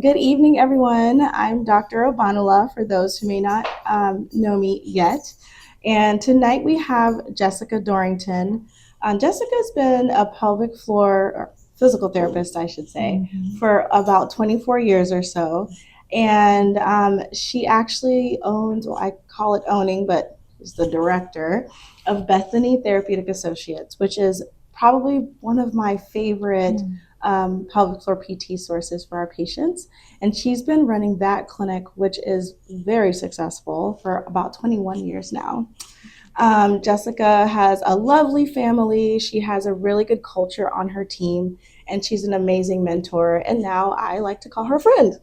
Good evening, everyone. I'm Dr. Abanulo, for those who may not know me yet. And tonight we have Jessica Dorrington. Jessica's been a pelvic floor or physical therapist, I should say, for about 24 years or so. And she actually owns, well, I call it owning, but is the director of Bethany Therapeutic Associates, which is probably one of my favorite pelvic floor PT sources for our patients. And she's been running that clinic, which is very successful, for about 21 years now. Jessica has a lovely family. She has a really good culture on her team, and she's an amazing mentor. And now I like to call her friend.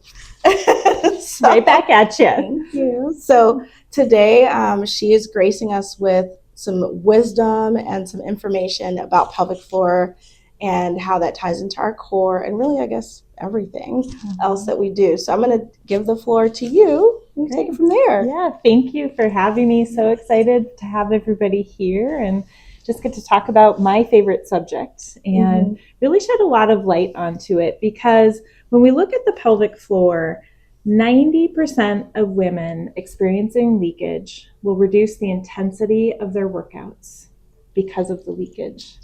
So, right back at you. Thank you. So today she is gracing us with some wisdom and some information about pelvic floor and how that ties into our core and really, I guess, everything else that we do. So I'm going to give the floor to you. You can take it from there. Yeah, thank you for having me. So excited to have everybody here and just get to talk about my favorite subject and really shed a lot of light onto it, because when we look at the pelvic floor, 90% of women experiencing leakage will reduce the intensity of their workouts because of the leakage.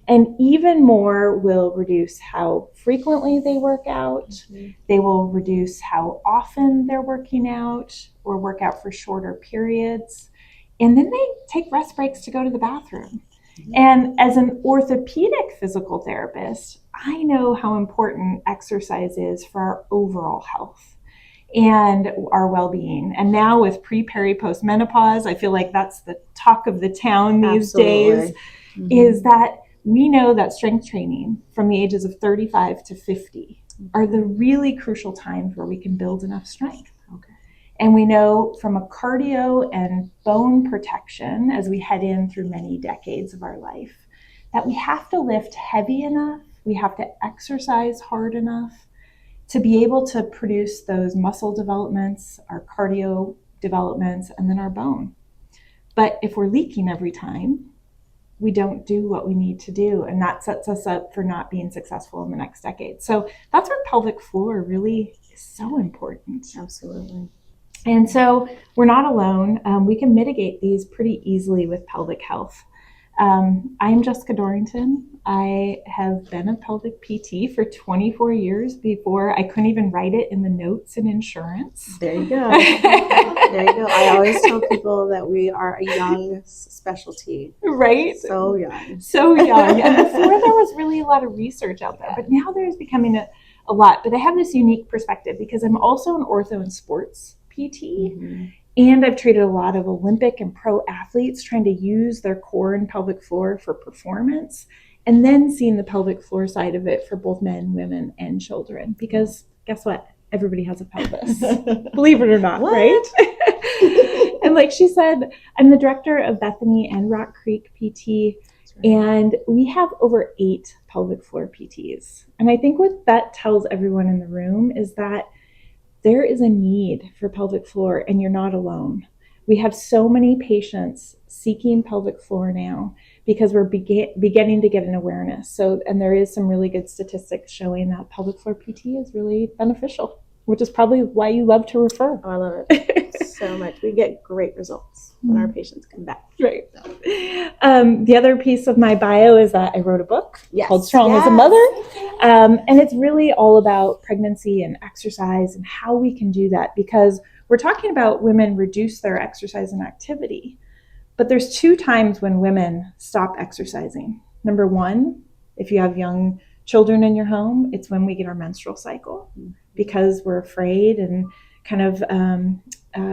And even more will reduce how frequently they work out. They will reduce how often they're working out or work out for shorter periods. And then they take rest breaks to go to the bathroom. And as an orthopedic physical therapist, I know how important exercise is for our overall health and our well-being. And now with pre-peri, post-menopause, I feel like that's the talk of the town these days, is that we know that strength training from the ages of 35 to 50 are the really crucial times where we can build enough strength. And we know from a cardio and bone protection, as we head in through many decades of our life, that we have to lift heavy enough, we have to exercise hard enough to be able to produce those muscle developments, our cardio developments, and then our bone. But if we're leaking every time, we don't do what we need to do, and that sets us up for not being successful in the next decade. So that's where pelvic floor really is so important. Absolutely. And so we're not alone. We can mitigate these pretty easily with pelvic health. I'm Jessica Dorrington. I have been a pelvic PT for 24 years before I couldn't even write it in the notes in insurance. There you go. There you go. I always tell people that we are a young specialty. Right? So young. So young. And before there was really a lot of research out there, but now there's becoming a lot. But I have this unique perspective because I'm also an ortho and sports PT. And I've treated a lot of Olympic and pro athletes trying to use their core and pelvic floor for performance, and then seeing the pelvic floor side of it for both men, women, and children. Because guess what? Everybody has a pelvis. Believe it or not, right? And like she said, I'm the director of Bethany and Rock Creek PT, and we have over 8 pelvic floor PTs. And I think what that tells everyone in the room is that there is a need for pelvic floor, and you're not alone. We have so many patients seeking pelvic floor now because we're beginning to get an awareness. So, and there is some really good statistics showing that pelvic floor PT is really beneficial, which is probably why you love to refer. Oh, I love it so much. We get great results when our patients come back. Right. The other piece of my bio is that I wrote a book called Strong as a Mother. And it's really all about pregnancy and exercise and how we can do that, because we're talking about women reduce their exercise and activity. But there's 2 times when women stop exercising. Number 1, if you have young children in your home, it's when we get our menstrual cycle, because we're afraid and kind of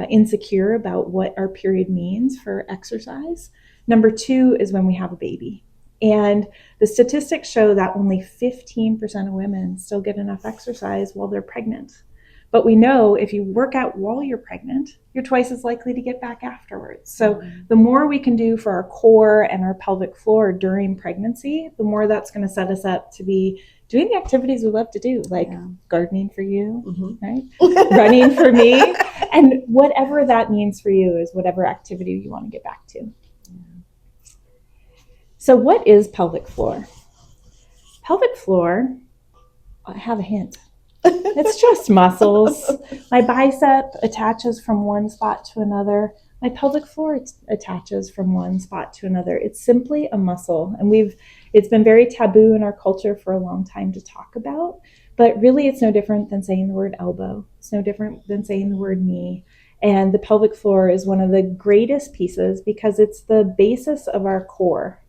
insecure about what our period means for exercise. Number 2 is when we have a baby. And the statistics show that only 15% of women still get enough exercise while they're pregnant. But we know if you work out while you're pregnant, you're twice as likely to get back afterwards. So the more we can do for our core and our pelvic floor during pregnancy, the more that's going to set us up to be doing the activities we love to do, like gardening for you, right? Running for me. And whatever that means for you is whatever activity you want to get back to. So what is pelvic floor? Pelvic floor, I have a hint. It's just muscles. My bicep attaches from one spot to another. My pelvic floor attaches from one spot to another. It's simply a muscle. And it's been very taboo in our culture for a long time to talk about. But really, it's no different than saying the word elbow. It's no different than saying the word knee. And the pelvic floor is one of the greatest pieces because it's the basis of our core.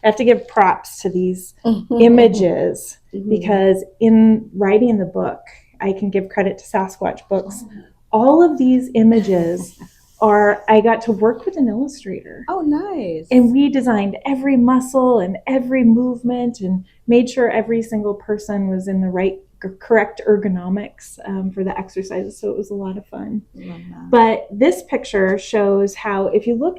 I have to give props to these images because in writing the book, I can give credit to Sasquatch Books. All of these images I got to work with an illustrator. Oh, nice. And we designed every muscle and every movement and made sure every single person was in the right, correct ergonomics for the exercises. So it was a lot of fun. Love that. But this picture shows how, if you look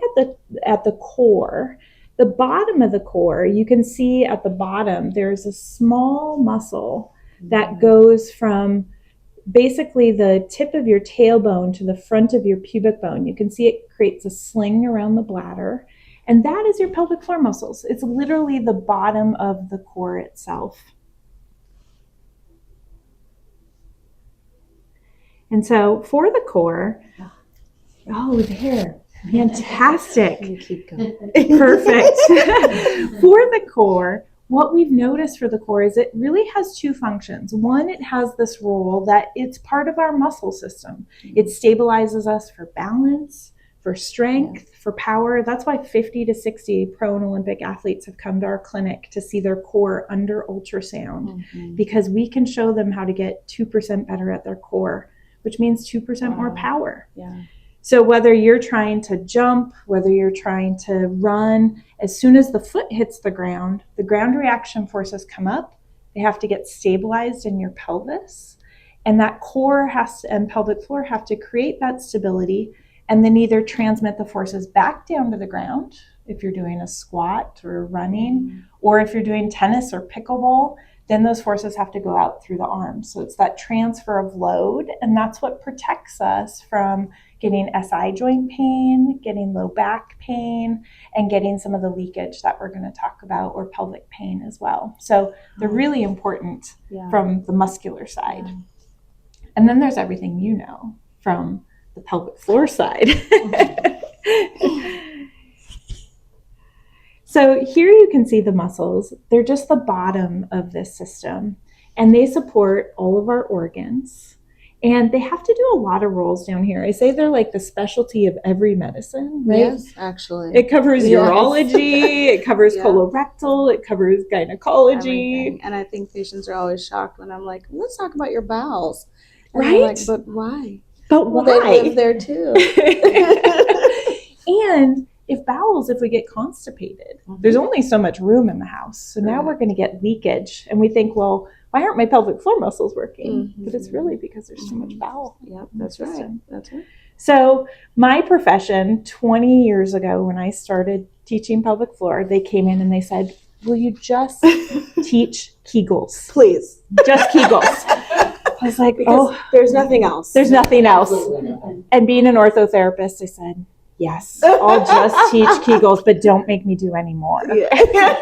at the core, the bottom of the core, you can see at the bottom, there's a small muscle that goes from basically the tip of your tailbone to the front of your pubic bone. You can see it creates a sling around the bladder. And that is your pelvic floor muscles. It's literally the bottom of the core itself. And so for the core, there. Fantastic. You keep going. Perfect. For the core, what we've noticed for the core is it really has two functions. One, it has this role that it's part of our muscle system. It stabilizes us for balance, for strength, for power. That's why 50 to 60 pro and Olympic athletes have come to our clinic to see their core under ultrasound because we can show them how to get 2% better at their core, which means 2% more power. Yeah. So whether you're trying to jump, whether you're trying to run, as soon as the foot hits the ground reaction forces come up. They have to get stabilized in your pelvis. And that core and pelvic floor have to create that stability and then either transmit the forces back down to the ground if you're doing a squat or running, or if you're doing tennis or pickleball, then those forces have to go out through the arms. So it's that transfer of load, and that's what protects us from getting SI joint pain, getting low back pain, and getting some of the leakage that we're going to talk about, or pelvic pain as well. So they're really important from the muscular side. Yeah. And then there's everything you know from the pelvic floor side. So here you can see the muscles. They're just the bottom of this system, and they support all of our organs. And they have to do a lot of roles down here. I say they're like the specialty of every medicine, right? Yes, actually. It covers urology, it covers colorectal, it covers gynecology. Everything. And I think patients are always shocked when I'm like, let's talk about your bowels. And right? they're like, but why? But why? They live there too. And if we get constipated, there's only so much room in the house. So now we're going to get leakage. And we think, well, why aren't my pelvic floor muscles working? But it's really because there's too much bowel. Yep, that's right. That's right. So my profession 20 years ago, when I started teaching pelvic floor, they came in and they said, will you just teach Kegels? Please. Just Kegels. I was like, there's nothing else. There's nothing else. And being an orthotherapist, I said, yes, I'll just teach Kegels, but don't make me do any more. Yeah.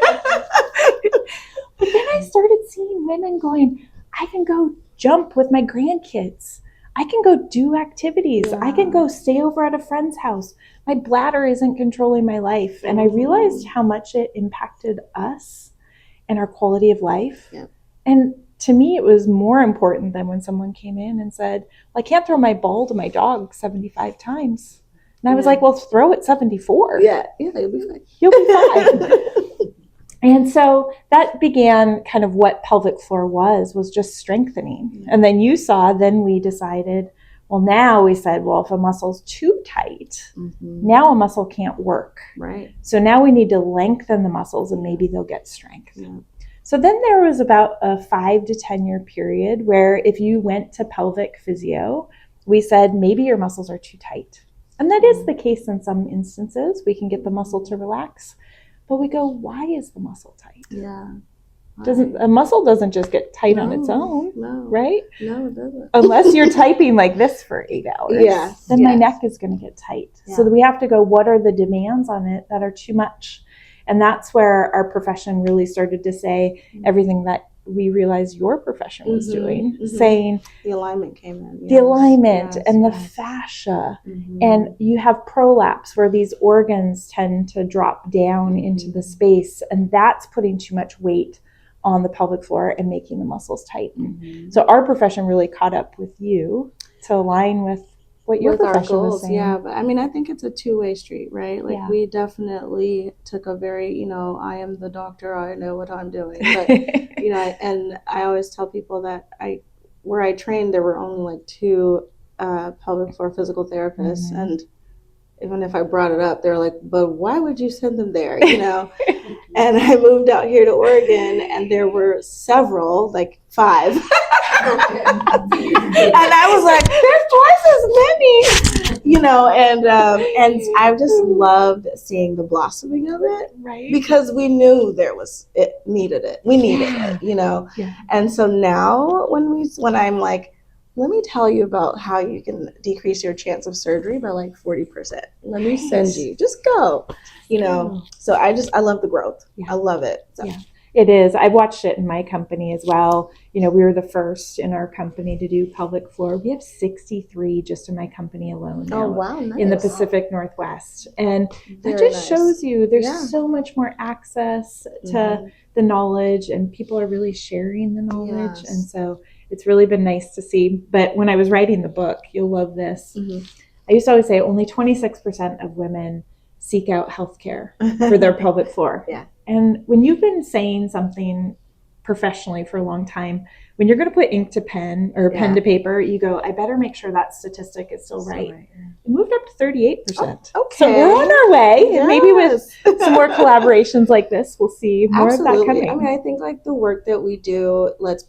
But then I started seeing women going, I can go jump with my grandkids. I can go do activities. I can go stay over at a friend's house. My bladder isn't controlling my life. And I realized how much it impacted us and our quality of life. Yep. And to me, it was more important than when someone came in and said, well, I can't throw my ball to my dog 75 times. And I was like, well, throw it 74. Yeah, you'll be fine. You'll be fine. And so that began kind of what pelvic floor was just strengthening. Yeah. And then we decided, if a muscle's too tight, now a muscle can't work. Right. So now we need to lengthen the muscles and maybe they'll get strength. Yeah. So then there was about a 5 to 10 year period where if you went to pelvic physio, we said, maybe your muscles are too tight. And that is the case in some instances. We can get the muscle to relax. But we go, why is the muscle tight? Yeah. A muscle doesn't just get tight on its own, right? No, it doesn't. Unless you're typing like this for 8 hours, then my neck is going to get tight. Yeah. So we have to go, what are the demands on it that are too much? And that's where our profession really started to say everything that we realized your profession was Mm-hmm, doing, mm-hmm. saying The alignment came in. the Yes, alignment yes, and the yes. fascia. Mm-hmm. And you have prolapse where these organs tend to drop down into the space, and that's putting too much weight on the pelvic floor and making the muscles tighten. Mm-hmm. So our profession really caught up with you to align with what your With our profession was goals, saying. yeah. But I mean, I think it's a two-way street, right? Like Yeah. we definitely took a very, I am the doctor, I know what I'm doing. But and I always tell people that where I trained, there were only like two pelvic floor physical therapists, Mhm. and even if I brought it up, they're like, "But why would you send them there?" And I moved out here to Oregon, and there were several, like 5. And I was like, there's twice as many, and I just loved seeing the blossoming of it, Right. because we knew we needed it, Yeah. And so now when I'm like, let me tell you about how you can decrease your chance of surgery by like 40%. Let me send you, just go, So I love the growth. Yeah. I love it. So. Yeah. It is. I've watched it in my company as well. We were the first in our company to do pelvic floor. We have 63 just in my company alone now. Oh, wow, nice. In the Pacific Northwest. And that Very just nice. shows you there's so much more access to the knowledge, and people are really sharing the knowledge. Yes. And so it's really been nice to see. But when I was writing the book, you'll love this. Mm-hmm. I used to always say only 26% of women seek out healthcare for their pelvic floor. Yeah. And when you've been saying something professionally for a long time, when you're going to put ink to pen or pen to paper, you go, I better make sure that statistic is still right. It moved up to 38%. Oh, okay. So we're on our way. Yes. And maybe with some more collaborations like this, we'll see more of that coming. I mean, I think like the work that we do lets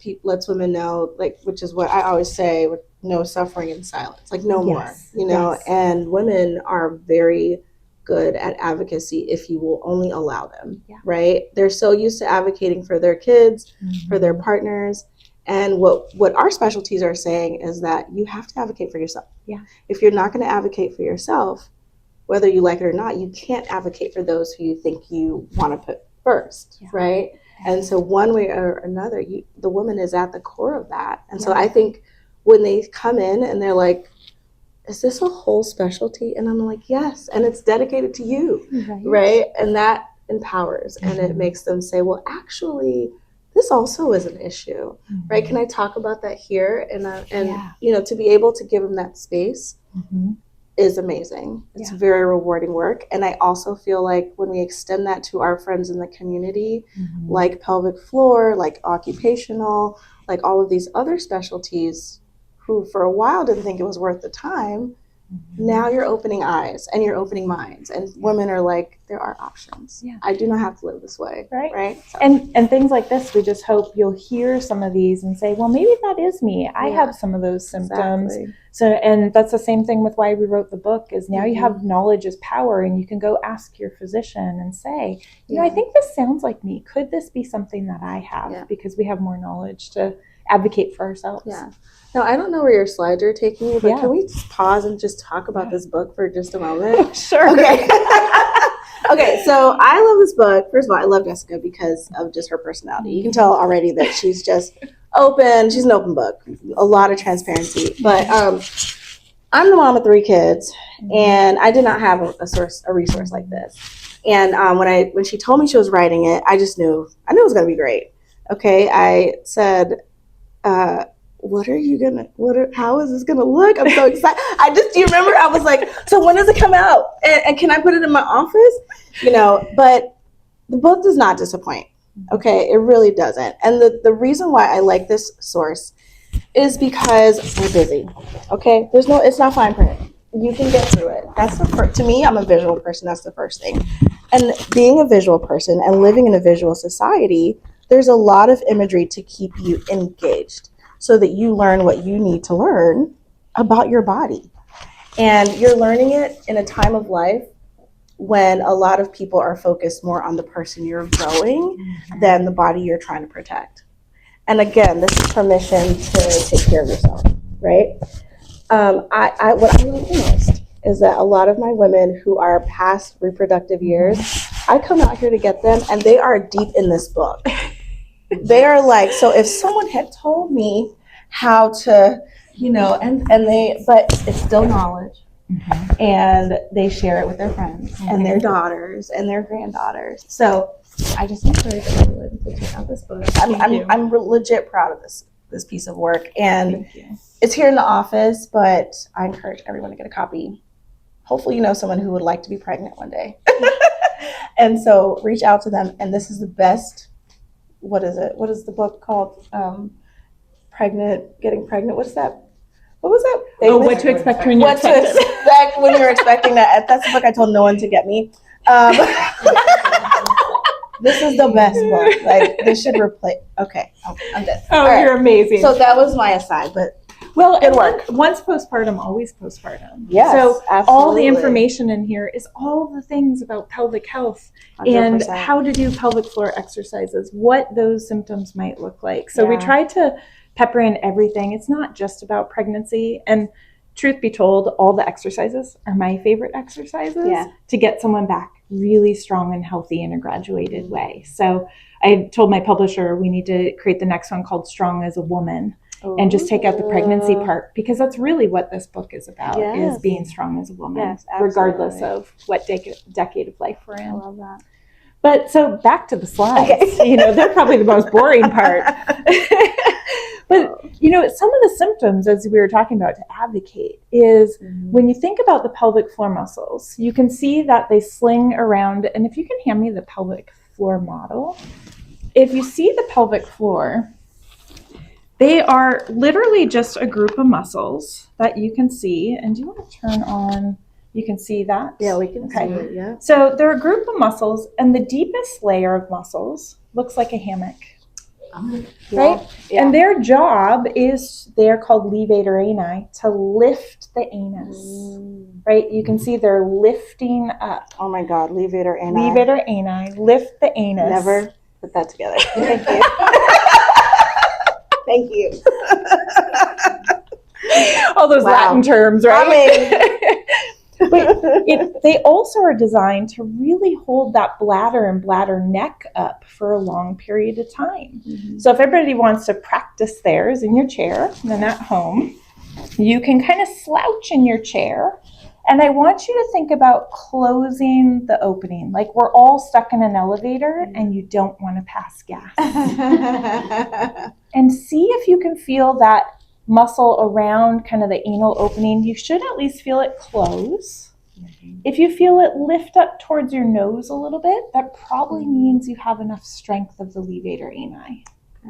women know, like, which is what I always say, with no suffering in silence, like no more, Yes. And women are very good at advocacy if you will only allow them, right? They're so used to advocating for their kids, for their partners. And what our specialties are saying is that you have to advocate for yourself. Yeah. If you're not going to advocate for yourself, whether you like it or not, you can't advocate for those who you think you want to put first, right? And so one way or another, the woman is at the core of that. And so I think when they come in and they're like, is this a whole specialty? And I'm like, yes. And it's dedicated to you, right? And that empowers, and it makes them say, well, actually, this also is an issue, right? Can I talk about that here? And to be able to give them that space is amazing. It's very rewarding work. And I also feel like when we extend that to our friends in the community, like pelvic floor, like occupational, like all of these other specialties, who for a while didn't think it was worth the time, now you're opening eyes and you're opening minds, and women are like, there are options. I do not have to live this way, right? So. And things like this, we just hope you'll hear some of these and say, well, maybe that is me. I have some of those symptoms. Exactly. So, and that's the same thing with why we wrote the book, is now you have knowledge is power, and you can go ask your physician and say, I think this sounds like me. Could this be something that I have? Because we have more knowledge to advocate for ourselves. Yeah. Now, I don't know where your slides are taking you, but can we just pause and just talk about this book for just a moment? Sure. Okay. Okay, so I love this book. First of all, I love Jessica because of just her personality. You can tell already that she's just open. She's an open book. A lot of transparency. But I'm the mom of 3 kids, and I did not have a resource like this. And when she told me she was writing it, I knew it was going to be great. Okay, I said, how is this gonna look? I'm so excited. Do you remember? I was like, so when does it come out? And can I put it in my office? But the book does not disappoint. Okay, it really doesn't. And the reason why I like this source is because we're busy. Okay, it's not fine print. You can get through it. That's to me, I'm a visual person. That's the first thing. And being a visual person and living in a visual society, there's a lot of imagery to keep you engaged, so that you learn what you need to learn about your body. And you're learning it in a time of life when a lot of people are focused more on the person you're growing than the body you're trying to protect. And again, this is permission to take care of yourself, right? What I love the most is that a lot of my women who are past reproductive years, I come out here to get them, and they are deep in this book. They are like, so if someone had told me how to, but it's still knowledge. Mm-hmm. And they share it with their friends and their daughters and their granddaughters. So I just encourage everyone to check out this book. I'm legit proud of this piece of work, and it's here in the office, but I encourage everyone to get a copy. Hopefully you know someone who would like to be pregnant one day. And so reach out to them, and this is the best. What is it? What is the book called? Getting pregnant. What's that? What was that? What to expect when you're expecting. What to expect when you're expecting that. That's the book I told no one to get me. This is the best book. Like, this should replace. Okay, I'm done. Oh, right. You're amazing. So that was my aside, but good work. Once postpartum, always postpartum. Yes, so absolutely. All the information in here is all the things about pelvic health 100%. And how to do pelvic floor exercises, what those symptoms might look like. So we try to pepper in everything. It's not just about pregnancy. And truth be told, all the exercises are my favorite exercises to get someone back really strong and healthy in a graduated way. So I told my publisher we need to create the next one called Strong as a Woman. And just take out the pregnancy part, because that's really what this book is about, is being strong as a woman, regardless of what decade of life we're in. I love that. But so back to the slides. Okay. They're probably the most boring part. But, some of the symptoms, as we were talking about, to advocate is when you think about the pelvic floor muscles, you can see that they sling around. And if you can hand me the pelvic floor model, if you see the pelvic floor, they are literally just a group of muscles that you can see. And do you want to turn on? You can see that? Yeah, we can see it, yeah. So they're a group of muscles, and the deepest layer of muscles looks like a hammock. Right? Yeah. And their job is, they're called levator ani, to lift the anus. Right? You can see they're lifting up. Oh my God, levator ani. Levator ani, lift the anus. Never put that together. Thank you. Thank you. All those Latin terms, right? But they also are designed to really hold that bladder and bladder neck up for a long period of time. So if everybody wants to practice theirs in your chair, then at home, you can kind of slouch in your chair. And I want you to think about closing the opening. Like, we're all stuck in an elevator and you don't want to pass gas. And see if you can feel that muscle around kind of the anal opening. You should at least feel it close. If you feel it lift up towards your nose a little bit, that probably means you have enough strength of the levator ani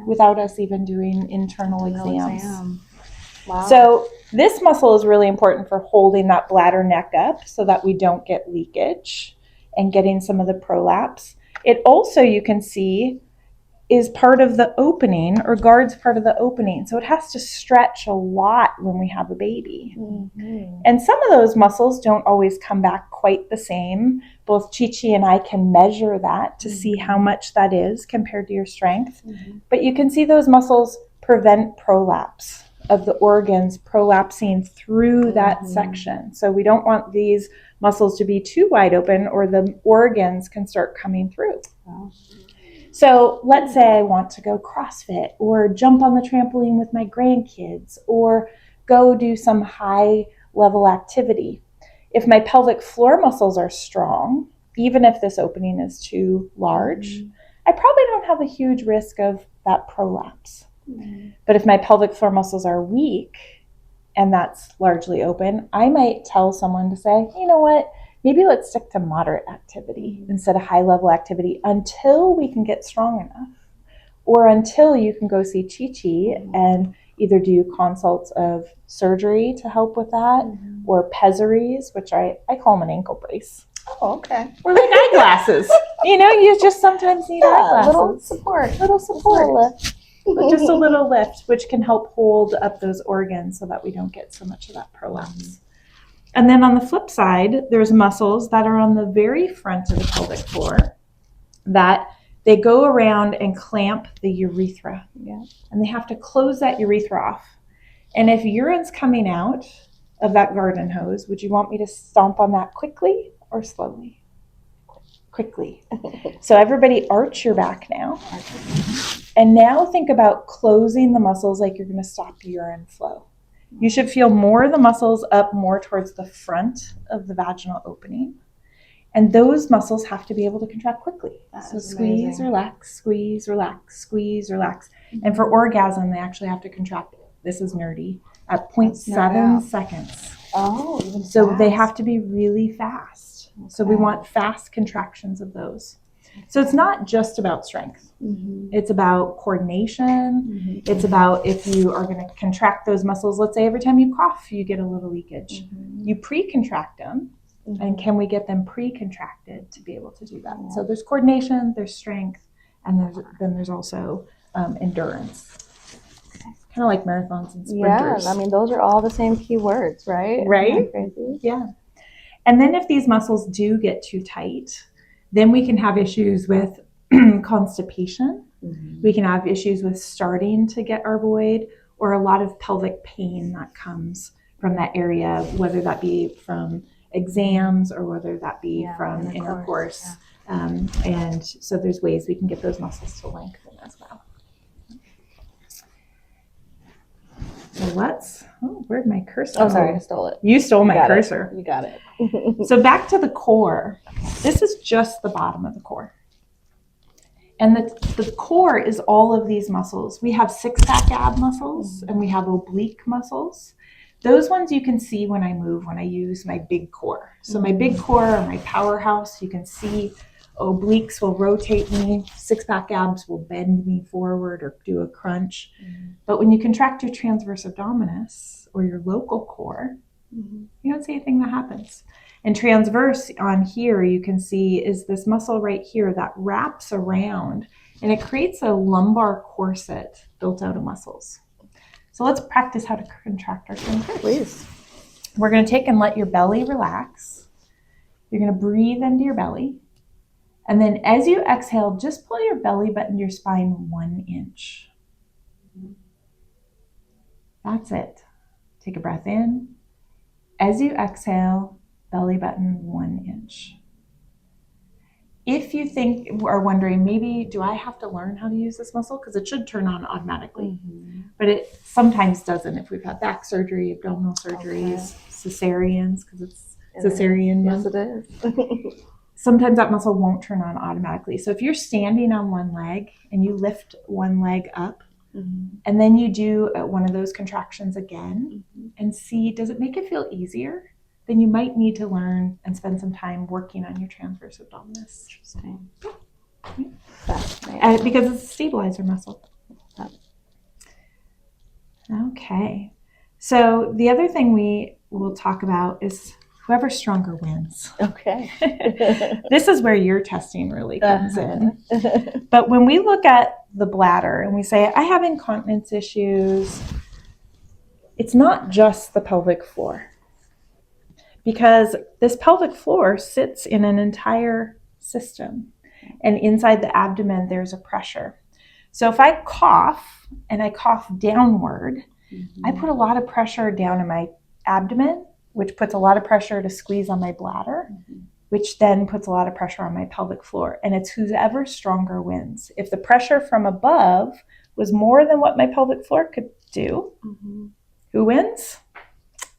without us even doing internal exams. Wow. So this muscle is really important for holding that bladder neck up so that we don't get leakage and getting some of the prolapse. It also, you can see, is part of the opening, or guards part of the opening. So it has to stretch a lot when we have a baby. And some of those muscles don't always come back quite the same. Both Chi-Chi and I can measure that to see how much that is compared to your strength. But you can see those muscles prevent prolapse of the organs prolapsing through that section. So we don't want these muscles to be too wide open, or the organs can start coming through. Wow. So let's say I want to go CrossFit, or jump on the trampoline with my grandkids, or go do some high level activity. If my pelvic floor muscles are strong, even if this opening is too large, I probably don't have a huge risk of that prolapse. But if my pelvic floor muscles are weak and that's largely open, I might tell someone to say, you know what, maybe let's stick to moderate activity instead of high level activity until we can get strong enough, or until you can go see Chi-Chi and either do consults of surgery to help with that, or pessaries, which I call them an ankle brace. Oh, okay. Or like eyeglasses. You just sometimes need eyeglasses. Little support lift. Just a little lift, which can help hold up those organs so that we don't get so much of that prolapse. And then on the flip side, there's muscles that are on the very front of the pelvic floor that they go around and clamp the urethra. And they have to close that urethra off. And if urine's coming out of that garden hose, would you want me to stomp on that quickly or slowly? Quickly. So everybody arch your back now. And now think about closing the muscles like you're going to stop urine flow. You should feel more of the muscles up more towards the front of the vaginal opening. And those muscles have to be able to contract quickly. So squeeze, amazing. Relax, squeeze, relax, squeeze, relax. And for orgasm, they actually have to contract, this is nerdy, at 0.7 seconds. Oh, even so fast. They have to be really fast. Okay. So we want fast contractions of those. So it's not just about strength. Mm-hmm. It's about coordination. Mm-hmm. It's about if you are going to contract those muscles, let's say every time you cough, you get a little leakage. Mm-hmm. You pre-contract them. Mm-hmm. And can we get them pre-contracted to be able to do that? Yeah. So there's coordination, there's strength, and then there's also endurance. Kind of like marathons and sprinters. Yeah, I mean, those are all the same key words, right? Right? Crazy? Yeah. And then if these muscles do get too tight, then we can have issues with constipation. Mm-hmm. We can have issues with starting to get our void, or a lot of pelvic pain that comes from that area, whether that be from exams or whether that be from intercourse. Yeah. And so there's ways we can get those muscles to lengthen as well. So where'd my cursor? Oh, sorry, I stole it. You stole my cursor. You got it. So back to the core. This is just the bottom of the core. And the core is all of these muscles. We have six-pack ab muscles and we have oblique muscles. Those ones you can see when I move, when I use my big core. So my big core or my powerhouse, you can see obliques will rotate me, six-pack abs will bend me forward or do a crunch. Mm-hmm. But when you contract your transverse abdominis or your local core, you don't see anything that happens. And transverse on here, you can see is this muscle right here that wraps around and it creates a lumbar corset built out of muscles. So let's practice how to contract our transverse. Please. We're going to take and let your belly relax. You're going to breathe into your belly. And then as you exhale, just pull your belly button to your spine 1 inch. That's it. Take a breath in. As you exhale, belly button 1 inch. If you are wondering, maybe do I have to learn how to use this muscle? Because it should turn on automatically. Mm-hmm. But it sometimes doesn't if we've had back surgery, abdominal surgeries, cesareans, because it's cesarean month. Yes, it is. Sometimes that muscle won't turn on automatically. So if you're standing on one leg and you lift one leg up, and then you do one of those contractions again and see, does it make it feel easier? Then you might need to learn and spend some time working on your transverse abdominis. Interesting. Yeah. Because it's a stabilizer muscle. Okay. So the other thing we will talk about is whoever's stronger wins. Okay. This is where your testing really comes in. But when we look at the bladder and we say, I have incontinence issues, it's not just the pelvic floor. Because this pelvic floor sits in an entire system. And inside the abdomen, there's a pressure. So if I cough and I cough downward, I put a lot of pressure down in my abdomen, which puts a lot of pressure to squeeze on my bladder, which then puts a lot of pressure on my pelvic floor. And it's whoever stronger wins. If the pressure from above was more than what my pelvic floor could do, who wins?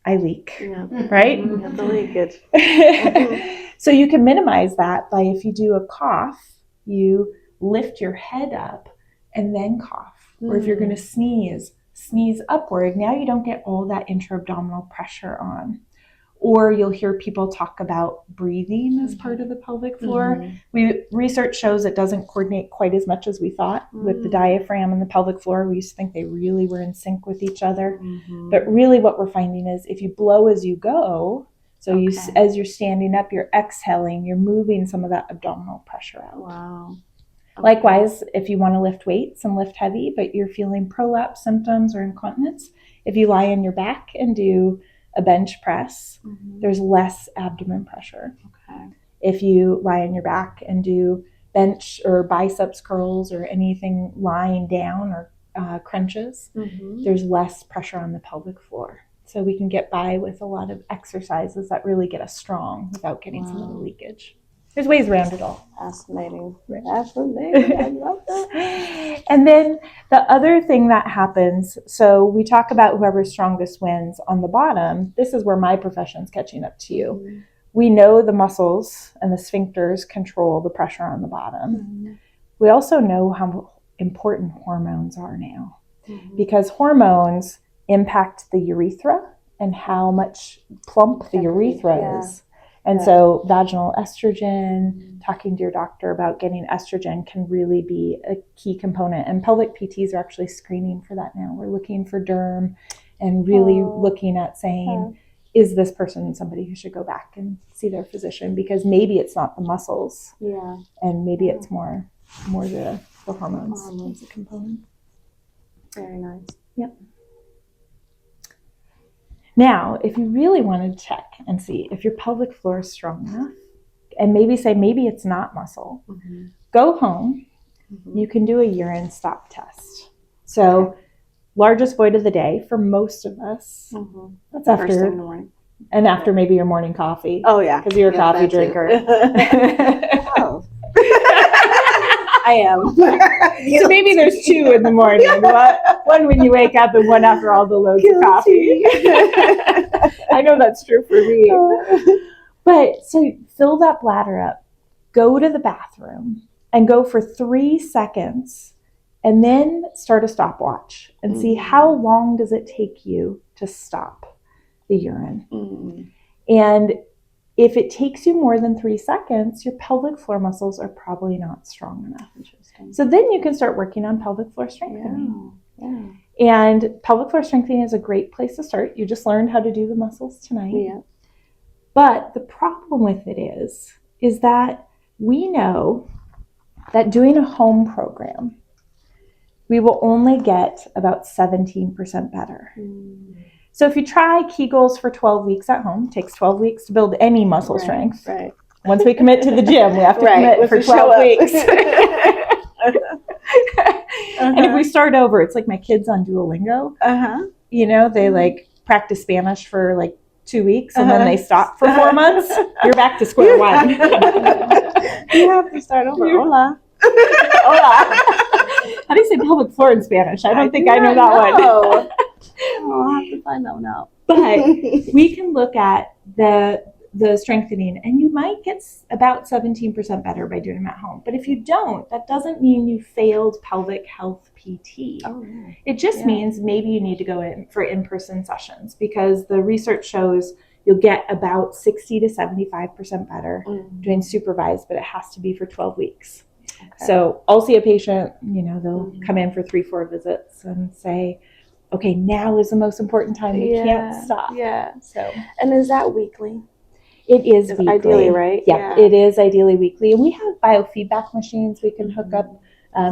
I leak, right? The leakage. So you can minimize that by, if you do a cough, you lift your head up and then cough. Or if you're going to sneeze upward. Now you don't get all that intra-abdominal pressure on. Or you'll hear people talk about breathing as part of the pelvic floor. Research shows it doesn't coordinate quite as much as we thought with the diaphragm and the pelvic floor. We used to think they really were in sync with each other. But really what we're finding is if you blow as you go, so as you're standing up, you're exhaling, you're moving some of that abdominal pressure out. Wow. Okay. Likewise, if you want to lift weights and lift heavy, but you're feeling prolapse symptoms or incontinence, if you lie on your back and do a bench press, there's less abdomen pressure. Okay. If you lie on your back and do bench or biceps curls or anything lying down or crunches, there's less pressure on the pelvic floor. So we can get by with a lot of exercises that really get us strong without getting some of the leakage. there's ways around it all. Fascinating. Right. Fascinating. I love that. And then the other thing that happens, so we talk about whoever's strongest wins on the bottom. This is where my profession's catching up to you. Mm-hmm. We know the muscles and the sphincters control the pressure on the bottom. Mm-hmm. We also know how important hormones are now, Mm-hmm. because hormones impact the urethra and how much plump the urethra is. And so vaginal estrogen, talking to your doctor about getting estrogen can really be a key component. And pelvic PTs are actually screening for that now. We're looking for derm and really looking at saying, is this person somebody who should go back and see their physician? Because maybe it's not the muscles. Yeah. And maybe it's more the hormones as a component. Very nice. Yep. Now, if you really want to check and see if your pelvic floor is strong enough, and maybe it's not muscle, go home. You can do a urine stop test. So, largest void of the day for most of us. That's after First thing in the morning. And after maybe your morning coffee. Oh yeah, because you're a coffee drinker. Oh. I am. So maybe there's 2 in the morning. One when you wake up and one after all the loads of coffee. I know that's true for me. But so fill that bladder up, go to the bathroom and go for 3 seconds and then start a stopwatch and see how long does it take you to stop the urine. And if it takes you more than 3 seconds, your pelvic floor muscles are probably not strong enough. Interesting. So then you can start working on pelvic floor strengthening. Yeah. And pelvic floor strengthening is a great place to start. You just learned how to do the muscles tonight. Yeah. But the problem with it is that we know that doing a home program, we will only get about 17% better. So if you try Kegels for 12 weeks at home, it takes 12 weeks to build any muscle strength. Right. Once we commit to the gym, we have to commit for 12 weeks. And if we start over, it's like my kids on Duolingo. You know, they like practice Spanish for like 2 weeks and then they stop for 4 months. You're back to square one. You have to start over. Hola. Hola. How do you say pelvic floor in Spanish? I don't think I know that one. I'll have to find that one out. But we can look at the strengthening, and you might get about 17% better by doing them at home. But if you don't, that doesn't mean you failed pelvic health PT. It just means maybe you need to go in for in-person sessions, because the research shows you'll get about 60 to 75% better doing supervised, but it has to be for 12 weeks. So I'll see a patient, you know, they'll come in for 3-4 visits and say, okay, now is the most important time. We can't stop. So, and is that weekly? It is weekly. Ideally, right? Yeah, it is ideally weekly. And we have biofeedback machines we can hook up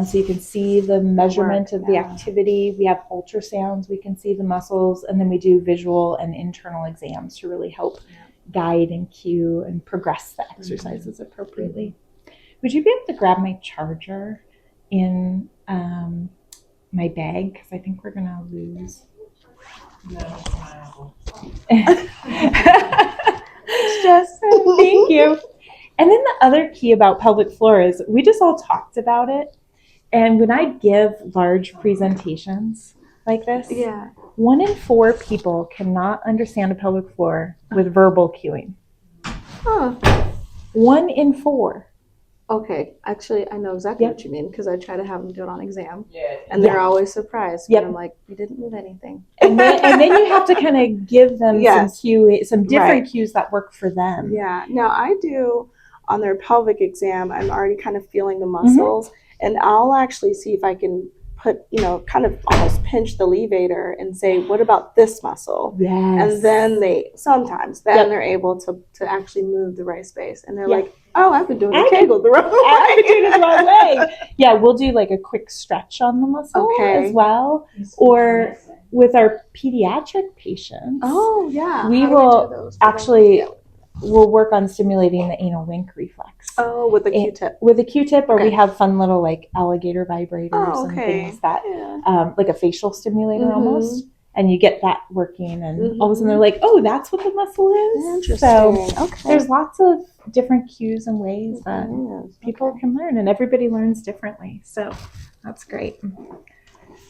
so you can see the measurement of the activity. We have ultrasounds, we can see the muscles, and then we do visual and internal exams to really help guide and cue and progress the exercises appropriately. Would you be able to grab my charger in my bag? Because I think we're going to lose. Just thank you. And then the other key about pelvic floor is we just all talked about it. And when I give large presentations like this, 1 in 4 people cannot understand a pelvic floor with verbal cueing. 1 in 4. Okay, actually, I know exactly what you mean, because I try to have them do it on exam, and they're always surprised. But I'm like, we didn't move anything. And then you have to kind of give them some different cues that work for them. Now I do on their pelvic exam. I'm already kind of feeling the muscles, and I'll actually see if I can put, kind of almost pinch the levator and say, what about this muscle? And then they're able to actually move the right space. And they're like, oh, I've been doing the Kegel the wrong way. I've been doing it the wrong way. We'll do like a quick stretch on the muscle as well. Or with our pediatric patients. We will actually... We'll work on stimulating the anal wink reflex. With a Q-tip. With a Q-tip, or we have fun little like alligator vibrators and things that, like a facial stimulator almost. and you get that working, and all of a sudden they're like, oh, that's what the muscle is. Interesting. So Okay. there's lots of different cues and ways that people can learn, and everybody learns differently. So that's great.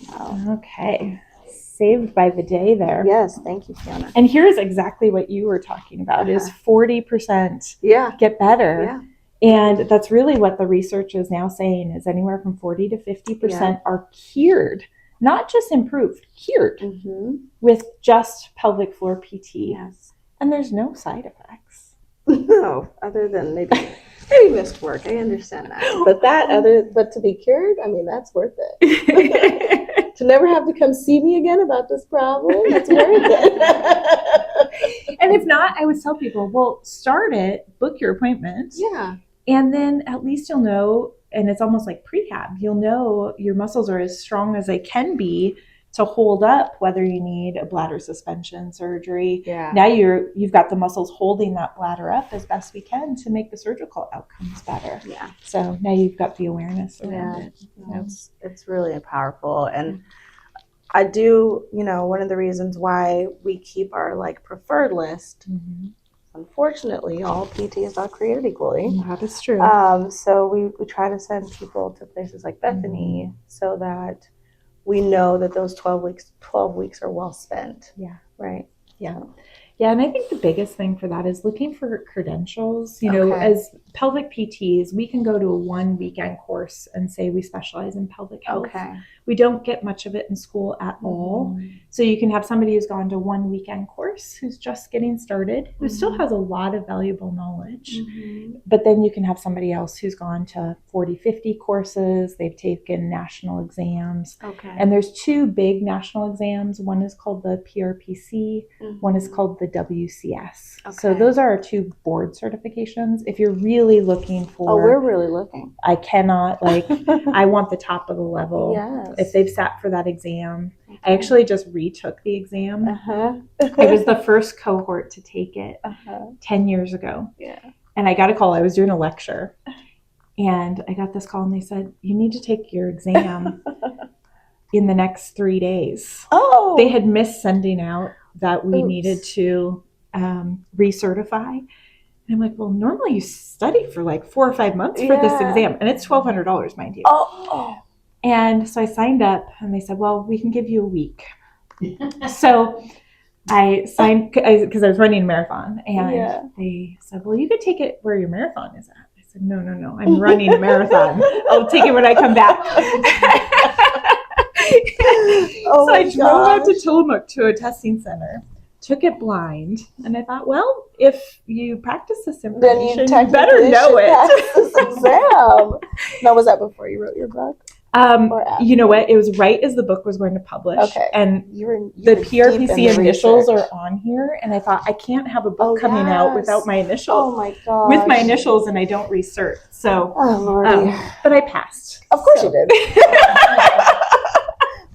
Wow. Okay. Saved by the day there. Yes, thank you, Fiona. And here's exactly what you were talking about is 40% get better. Yeah. And that's really what the research is now saying is anywhere from 40 to 50% are cured, not just improved, cured with just pelvic floor PT. Yes. And there's no side effects. No, other than maybe missed work. I understand that. But to be cured, I mean, that's worth it. To never have to come see me again about this problem, that's worth it. And if not, I would tell people, well, start it, book your appointment. Yeah. And then at least you'll know, and it's almost like prehab, you'll know your muscles are as strong as they can be to hold up whether you need a bladder suspension surgery. Yeah. Now you've got the muscles holding that bladder up as best we can to make the surgical outcomes better. Yeah. So now you've got the awareness around it. It's really powerful. And I do, one of the reasons why we keep our preferred list, unfortunately, all PT is not created equally. That is true. So we try to send people to places like Bethany so that we know that those 12 weeks are well spent. Yeah. Right. Yeah. Yeah. And I think the biggest thing for that is looking for credentials. As pelvic PTs, we can go to a 1 weekend course and say we specialize in pelvic health. Okay. We don't get much of it in school at all. So you can have somebody who's gone to 1 weekend course who's just getting started, who still has a lot of valuable knowledge. But then you can have somebody else who's gone to 40, 50 courses. They've taken national exams. Okay. And there's 2 big national exams. One is called the PRPC. One is called the WCS. Okay. So those are our 2 board certifications. If you're really looking for... Oh, we're really looking. I cannot, I want the top of the level. Yes. If they've sat for that exam. I actually just retook the exam. I was the first cohort to take it 10 years ago. Yeah. And I got a call. I was doing a lecture. And I got this call and they said, you need to take your exam in the next 3 days. Oh. They had missed sending out that we needed to recertify. And I'm like, well, normally you study for 4 or 5 months for this exam. And it's $1,200, mind you. Oh. And so I signed up and they said, well, we can give you a week. So I signed because I was running a marathon. And they said, well, you could take it where your marathon is at. I said, no, I'm running a marathon. I'll take it when I come back. So I drove out to Tillamook to a testing center, took it blind, and I thought, well, if you practice this information, you better know it. Pass this exam. Now, was that before you wrote your book? You know what? It was right as the book was going to publish. Okay. And the PRPC initials are on here. And I thought, I can't have a book coming out without my initials. Oh my gosh. With my initials, and I don't recert. So, but I passed. Of course you did.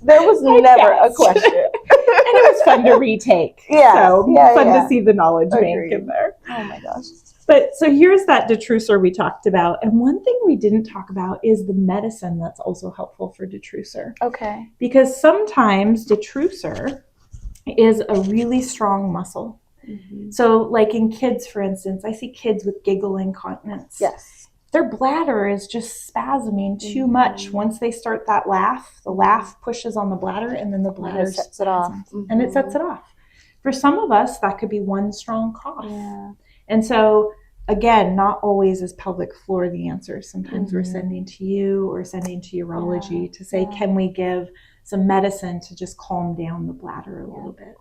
There was never a question. And it was fun to retake. Fun to see the knowledge bank in there. Oh my gosh. But so here's that detrusor we talked about. And one thing we didn't talk about is the medicine that's also helpful for detrusor. Okay. Because sometimes detrusor is a really strong muscle. So in kids, for instance, I see kids with giggle incontinence. Yes. Their bladder is just spasming too much. Once they start that laugh, the laugh pushes on the bladder and then the bladder sets it off. And it sets it off. For some of us, that could be one strong cough. Yeah. And so, again, not always is pelvic floor the answer. Sometimes we're sending to you or sending to urology to say, can we give some medicine to just calm down the bladder a little bit?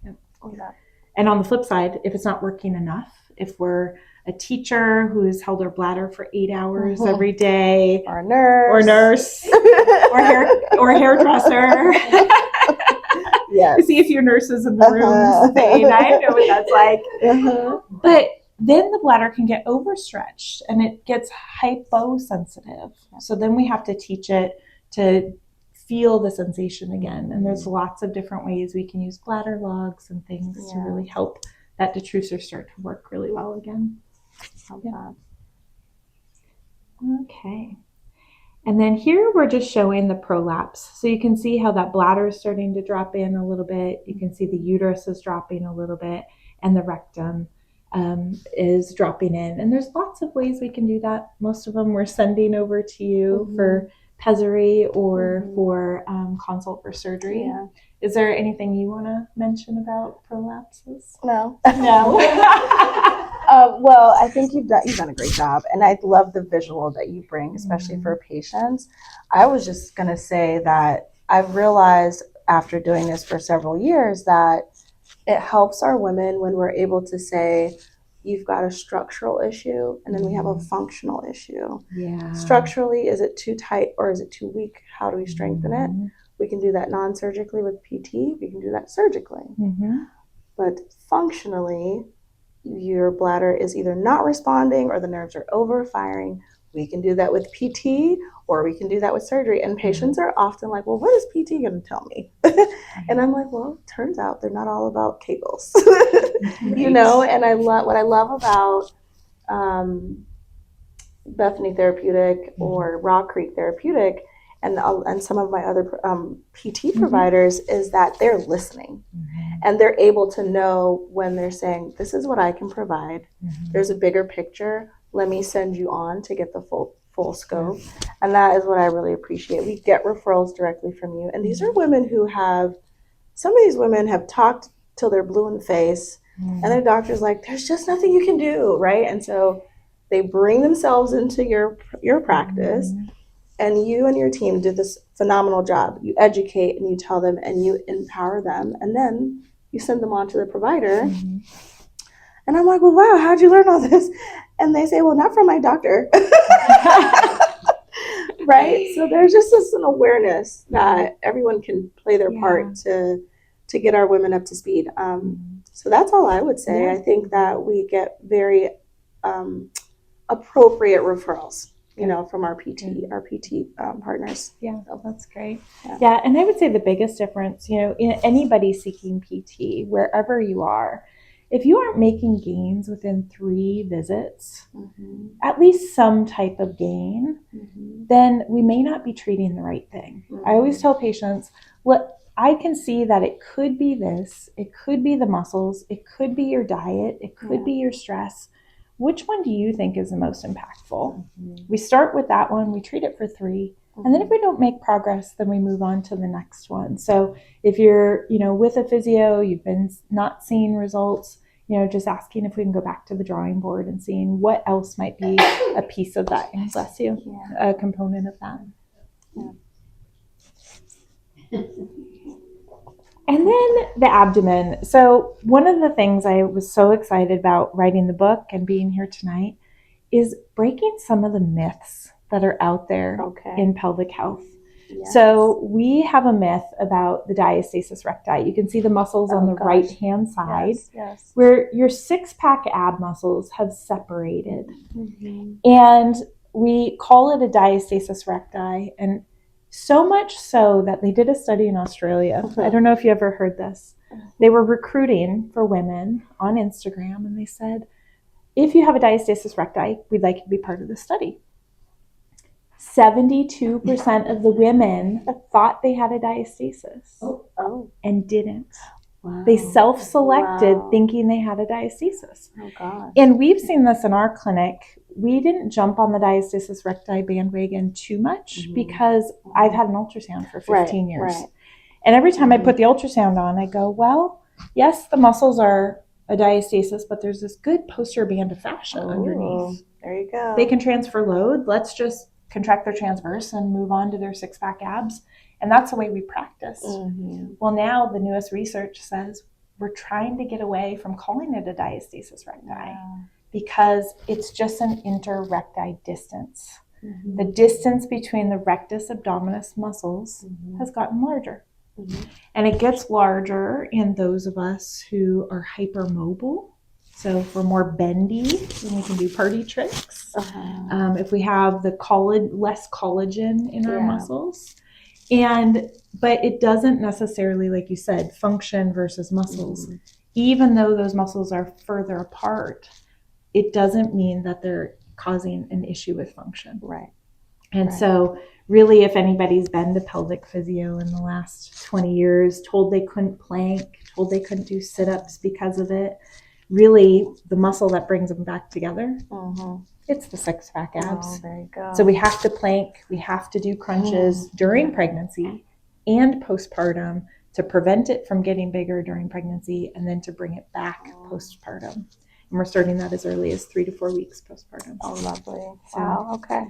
Yep. Yeah. And on the flip side, if it's not working enough, if we're a teacher who's held our bladder for 8 hours every day, or a nurse, or a hairdresser. Yes. I see a few nurses in the room saying, I know what that's like. But then the bladder can get overstretched and it gets hyposensitive. So then we have to teach it to feel the sensation again. And there's lots of different ways we can use bladder logs and things to really help that detrusor start to work really well again. Okay. And then here we're just showing the prolapse. So you can see how that bladder is starting to drop in a little bit. You can see the uterus is dropping a little bit, and the rectum is dropping in. And there's lots of ways we can do that. Most of them we're sending over to you for pessary or for consult for surgery. Yeah. Is there anything you want to mention about prolapses? No. No. Well, I think you've done a great job, and I love the visual that you bring, especially for patients. I was just going to say that I've realized after doing this for several years that it helps our women when we're able to say, you've got a structural issue, and then we have a functional issue. Yeah. Structurally, is it too tight or is it too weak? How do we strengthen it? We can do that non-surgically with PT. We can do that surgically. But functionally, your bladder is either not responding or the nerves are overfiring. We can do that with PT, or we can do that with surgery. And patients are often like, well, what is PT going to tell me? And I'm like, well, it turns out they're not all about Kegels. You know, and what I love about Bethany Therapeutic or Rock Creek Therapeutic and some of my other PT providers is that they're listening. And they're able to know when they're saying, this is what I can provide. There's a bigger picture. Let me send you on to get the full scope. And that is what I really appreciate. We get referrals directly from you. And these are women who some of these women have talked till they're blue in the face. And their doctor's like, there's just nothing you can do, right? And so they bring themselves into your practice. And you and your team do this phenomenal job. You educate and you tell them and you empower them. And then you send them on to the provider. And I'm like, well, wow, how'd you learn all this? And they say, well, not from my doctor. Right? So there's just an awareness that everyone can play their part to get our women up to speed. So that's all I would say. I think that we get very appropriate referrals, you know, from our PT partners. Yeah, that's great. Yeah, and I would say the biggest difference, you know, in anybody seeking PT, wherever you are, if you aren't making gains within 3 visits, at least some type of gain, then we may not be treating the right thing. I always tell patients, I can see that it could be this, it could be the muscles, it could be your diet, it could be your stress. Which one do you think is the most impactful? We start with that one, we treat it for 3, and then if we don't make progress, then we move on to the next one. So if you're, you know, with a physio, you've been not seeing results, you know, just asking if we can go back to the drawing board and seeing what else might be a piece of that, bless you, a component of that. And then the abdomen. So one of the things I was so excited about writing the book and being here tonight is breaking some of the myths that are out there in pelvic health. So we have a myth about the diastasis recti. You can see the muscles on the right-hand side where your 6-pack ab muscles have separated. And we call it a diastasis recti. And so much so that they did a study in Australia. I don't know if you ever heard this. They were recruiting for women on Instagram, and they said, if you have a diastasis recti, we'd like you to be part of the study. 72% of the women thought they had a diastasis and didn't. They self-selected thinking they had a diastasis. And we've seen this in our clinic. We didn't jump on the diastasis recti bandwagon too much because I've had an ultrasound for 15 years. And every time I put the ultrasound on, I go, well, yes, the muscles are a diastasis, but there's this good posterior band of fascia underneath. There you go. They can transfer load. Let's just contract their transverse and move on to their 6-pack abs. And that's the way we practice. Well, now the newest research says we're trying to get away from calling it a diastasis recti because it's just an interrecti distance. The distance between the rectus abdominis muscles has gotten larger. And it gets larger in those of us who are hypermobile. So if we're more bendy, then we can do party tricks. If we have the less collagen in our muscles. But it doesn't necessarily, like you said, function versus muscles. Even though those muscles are further apart, it doesn't mean that they're causing an issue with function. And Right. so really, if anybody's been to pelvic physio in the last 20 years, told they couldn't plank, told they couldn't do sit-ups because of it, really the muscle that brings them back together, it's the six-pack abs. Oh, there you go. So we have to plank, we have to do crunches during pregnancy and postpartum to prevent it from getting bigger during pregnancy, and then to bring it back postpartum. And we're starting that as early as 3 to 4 weeks postpartum. Oh, lovely. Wow, okay.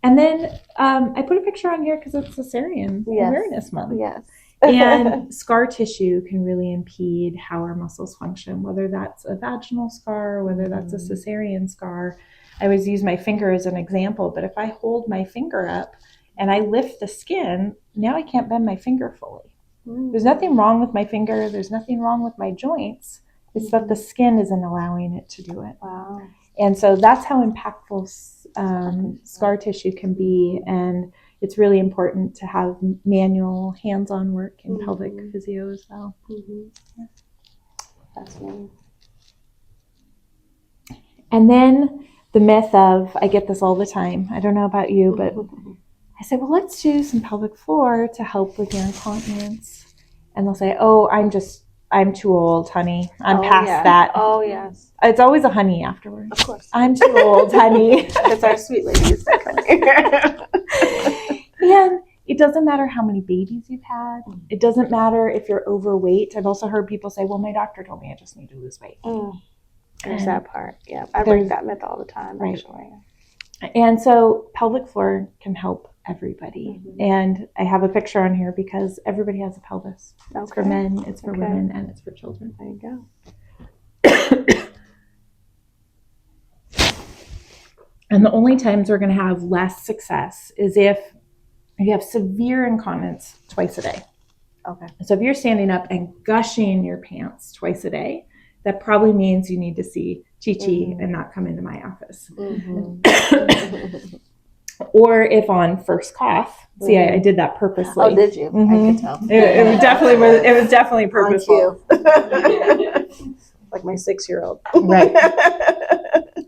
And then I put a picture on here because it's Cesarean Awareness Month. Yes. And scar tissue can really impede how our muscles function, whether that's a vaginal scar, whether that's a cesarean scar. I always use my finger as an example, but if I hold my finger up and I lift the skin, now I can't bend my finger fully. There's nothing wrong with my finger. There's nothing wrong with my joints. It's that the skin isn't allowing it to do it. Wow. And so that's how impactful scar tissue can be. And it's really important to have manual hands-on work in pelvic physio as well. Yeah. Fascinating. And then the myth of, I get this all the time, I don't know about you, but I say, well, let's do some pelvic floor to help with your incontinence. And they'll say, oh, I'm too old, honey. I'm past that. Oh, yes. It's always a honey afterwards. Of course. I'm too old, honey. It's our sweet ladies that come here. And it doesn't matter how many babies you've had. It doesn't matter if you're overweight. I've also heard people say, well, my doctor told me I just need to lose weight. There's that part. Yeah, I break that myth all the time, actually. And so pelvic floor can help everybody. And I have a picture on here because everybody has a pelvis. It's for men, it's for women, and it's for children. There you go. And the only times we're going to have less success is if you have severe incontinence twice a day. Okay. So if you're standing up and gushing your pants twice a day, that probably means you need to see Chi-Chi and not come into my office. Or if on first cough, see, I did that purposely. Oh, did you? I could tell. It was definitely purposeful. Like my 6-year-old. Right.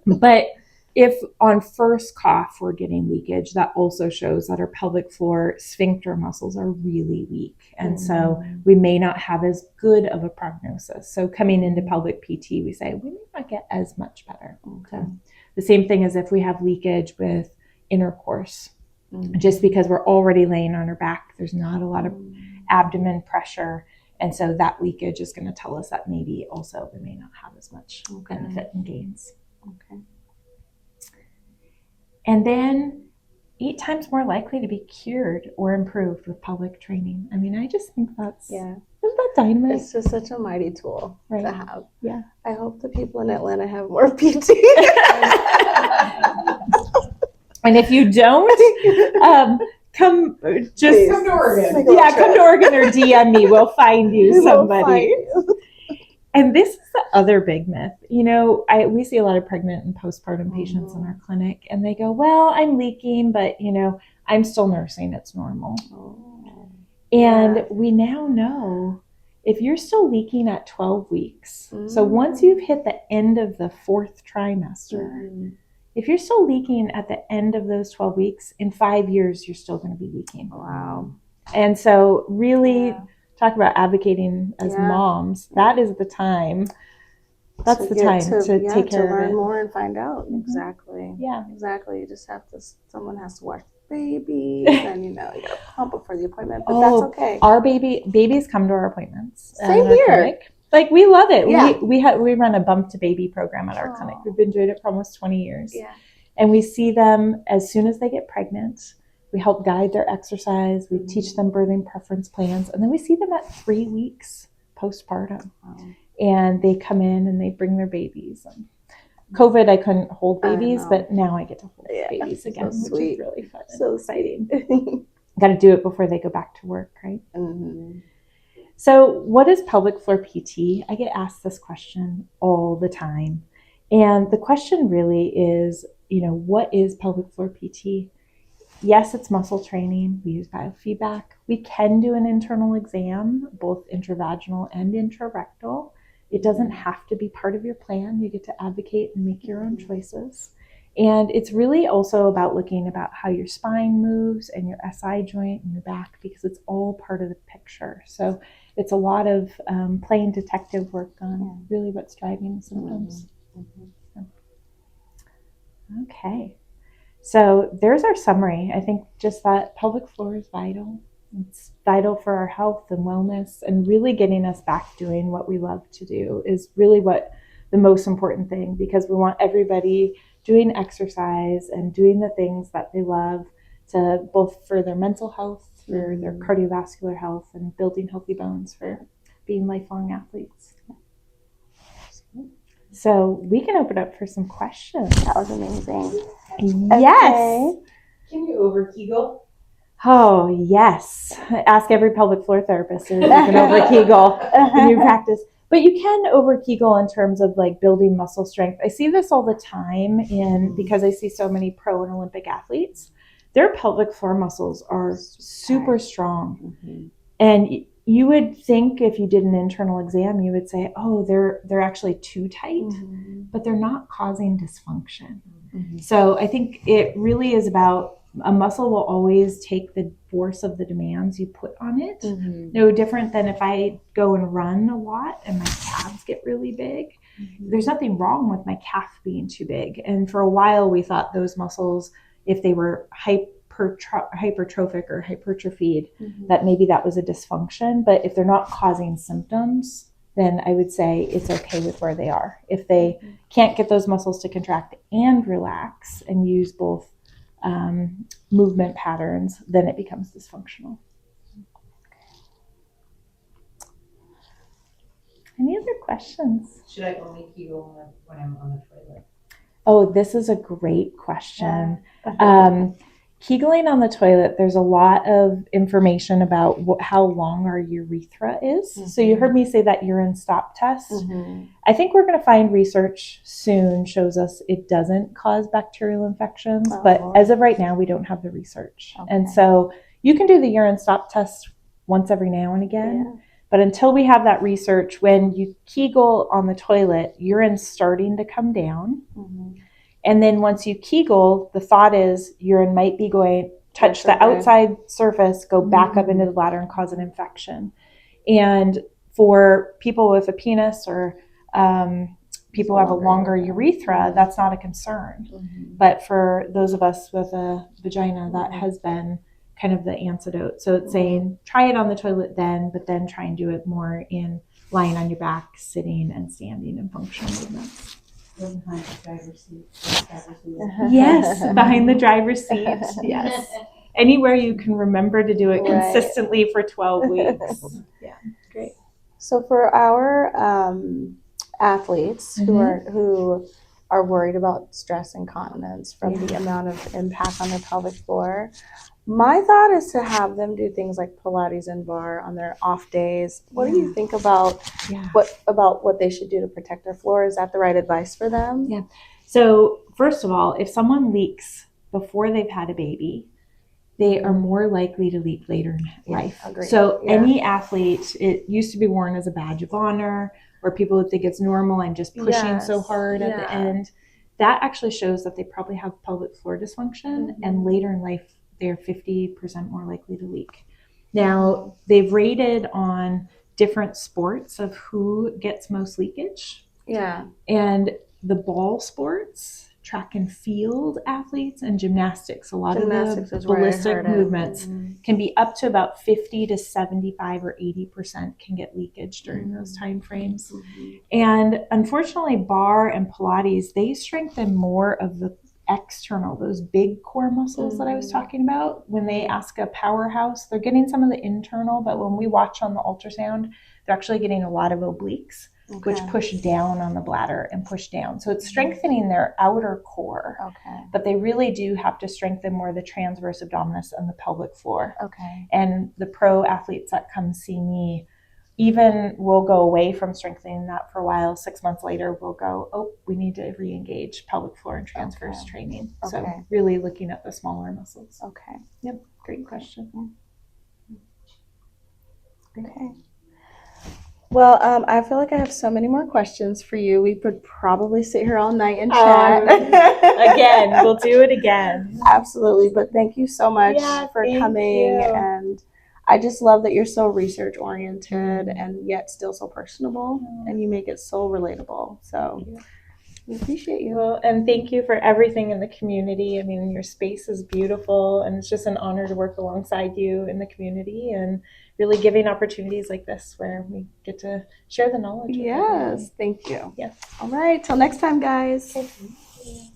But if on first cough we're getting leakage, that also shows that our pelvic floor sphincter muscles are really weak. And so we may not have as good of a prognosis. So coming into pelvic PT, we say we may not get as much better. Okay. The same thing as if we have leakage with intercourse. Just because we're already laying on our back, there's not a lot of abdomen pressure. And so that leakage is going to tell us that maybe also we may not have as much benefit and gains. Okay. And then 8 times more likely to be cured or improved with pelvic training. I mean, I just think that's, isn't that dynamite? It's just such a mighty tool to have. Yeah. I hope the people in Atlanta have more PT. And if you don't, come to Oregon. Yeah, come to Oregon or DM me. We'll find you somebody. And this is the other big myth. You know, we see a lot of pregnant and postpartum patients in our clinic, and they go, well, I'm leaking, but, you know, I'm still nursing. It's normal. And we now know if you're still leaking at 12 weeks, so once you've hit the end of the 4th trimester, if you're still leaking at the end of those 12 weeks, in 5 years, you're still going to be leaking. Wow. And so really talk about advocating as moms. That is the time. That's the time to take care of it. To learn more and find out. Exactly. Yeah. Exactly. You just have to, someone has to watch the baby, and you got to pump before the appointment, but that's okay. Our babies come to our appointments. Same here. Clinic. Like, we love it. Yeah. We run a bump to baby program at our clinic. We've been doing it for almost 20 years. Yeah. And we see them as soon as they get pregnant. We help guide their exercise. We teach them birthing preference plans. And then we see them at 3 weeks postpartum. Wow. And they come in and they bring their babies. And COVID, I couldn't hold babies, but now I get to hold babies again, so which is really fun. So exciting. Got to do it before they go back to work, right? So what is pelvic floor PT? I get asked this question all the time. And the question really is, what is pelvic floor PT? Yes, it's muscle training. We use biofeedback. We can do an internal exam, both intravaginal and intrarectal. It doesn't have to be part of your plan. You get to advocate and make your own choices. And it's really also about looking about how your spine moves and your SI joint and your back, because it's all part of the picture. So it's a lot of playing detective work on really what's driving the symptoms. Okay. So there's our summary. I think just that pelvic floor is vital. It's vital for our health and wellness, and really getting us back doing what we love to do is really what the most important thing, because we want everybody doing exercise and doing the things that they love, to both for their mental health, for their cardiovascular health, and building healthy bones for being lifelong athletes. So we can open up for some questions. That was amazing. Yes. Okay. Can you over Kegel? Oh, yes. Ask every pelvic floor therapist if you can over Kegel in your practice. But you can over Kegel in terms of like building muscle strength. I see this all the time because I see so many pro and Olympic athletes. Their pelvic floor muscles are super strong. And you would think if you did an internal exam, you would say, oh, they're actually too tight, but they're not causing dysfunction. So I think it really is about, a muscle will always take the force of the demands you put on it. No different than if I go and run a lot and my calves get really big. There's nothing wrong with my calf being too big. And for a while we thought those muscles, if they were hypertrophic or hypertrophied, that maybe that was a dysfunction. But if they're not causing symptoms, then I would say it's okay with where they are. If they can't get those muscles to contract and relax and use both movement patterns, then it becomes dysfunctional. Any other questions? Should I only Kegel when I'm on the toilet? Oh, this is a great question. Kegeling on the toilet, there's a lot of information about how long our urethra is. So you heard me say that urine stop test. I think we're going to find research soon shows us it doesn't cause bacterial infections, but as of right now, we don't have the research. And so you can do the urine stop test once every now and again. But until we have that research, when you Kegel on the toilet, urine's starting to come down. And then once you Kegel, the thought is urine might be going, touch the outside surface, go back up into the bladder and cause an infection. And for people with a penis or people who have a longer urethra, that's not a concern. But for those of us with a vagina, that has been kind of the antidote. So it's saying, try it on the toilet then, but then try and do it more in lying on your back, sitting and standing and functional movements. Behind the driver's seat. Yes, behind the driver's seat. Yes. Anywhere you can remember to do it consistently for 12 weeks. Yeah, great. So for our athletes who are worried about stress incontinence from the amount of impact on their pelvic floor, my thought is to have them do things like Pilates and bar on their off days. What do you think about what they should do to protect their floor? Is that the right advice for them? Yeah. So first of all, if someone leaks before they've had a baby, they are more likely to leak later in life. So any athlete, it used to be worn as a badge of honor, or people would think it's normal, I'm just pushing so hard at the end. That actually shows that they probably have pelvic floor dysfunction, and later in life, they're 50% more likely to leak. Now, they've rated on different sports of who gets most leakage. And the ball sports, track and field athletes, and gymnastics, a lot of the ballistic movements can be up to about 50 to 75 or 80% can get leakage during those time frames. And unfortunately, bar and Pilates, they strengthen more of the external, those big core muscles that I was talking about. When they ask a powerhouse, they're getting some of the internal, but when we watch on the ultrasound, they're actually getting a lot of obliques, which push down on the bladder and push down. So it's strengthening their outer core, but they really do have to strengthen more the transverse abdominis and the pelvic floor. And the pro athletes that come see me, even we'll go away from strengthening that for a while. 6 months later, we'll go, oh, we need to re-engage pelvic floor and transverse training. So really looking at the smaller muscles. Yep, great question. Well, I feel like I have so many more questions for you. We could probably sit here all night and Um, chat. Again, we'll do it again. Absolutely. But thank you so much for thank coming. you. And I just love that you're so research oriented and yet still so personable, and you make it so relatable. So we appreciate you. Well, and thank you for everything in the community. I mean, your space is beautiful, and it's just an honor to work alongside you in the community and really giving opportunities like this where we get to share the knowledge. Yes, thank you. Yes. All right, till next time, guys. Okay.